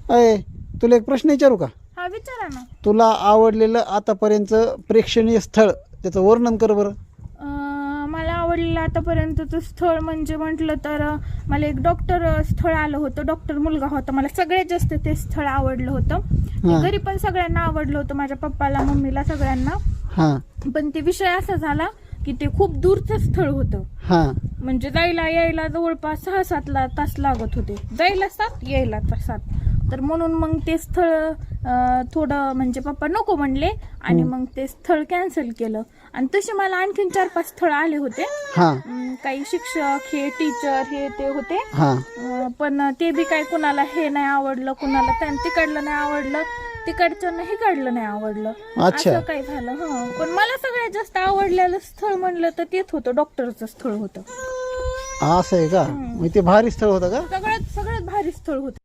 अय तुला एक प्रश्न विचारू का? हा विचारा ना. तुला आवडलेलं आतापर्यंत प्रेक्षणीय स्थळ त्याचं वर्णन कर बरं. मला आवडलेलं आतापर्यंतचं स्थळ म्हणजे म्हटलं तर मला एक डॉक्टर स्थळ आलं होतं. डॉक्टर मुलगा होता. मला सगळ्यात जास्त ते स्थळ आवडलं होतं. ते घरी पण सगळ्यांना आवडलं होतं, माझ्या पप्पाला मम्मीला सगळ्यांना. हा पण ते विषय असा झाला की ते खूप दूरचं स्थळ होतं. हा म्हणजे जायला यायला जवळपास 6-7 तास लागत होते. जायला 7 यायला 7. तर म्हणून मग ते स्थळ थोडं म्हणजे पप्पा नको म्हणले आणि मग ते स्थळ कॅन्सल केलं. आणि तसे मला आणखीन 4-5 स्थळ आले होते. हा काही शिक्षक हे टीचर हे ते होते. हा पण ते बी काय कुणाला हे नाही आवडलं, कुणाला तिकडलं नाही आवडलं, तिकडचं नाही काढलं नाही आवडलं. अच्छा. असं काय झालं. पण मला सगळ्यात जास्त आवडलेलं स्थळ म्हणलं तर तेच होतं, डॉक्टरचं स्थळ होतं. असं आहे का? मग ते भारी स्थळ होतं का? सगळ्यात भारी स्थळ होतं.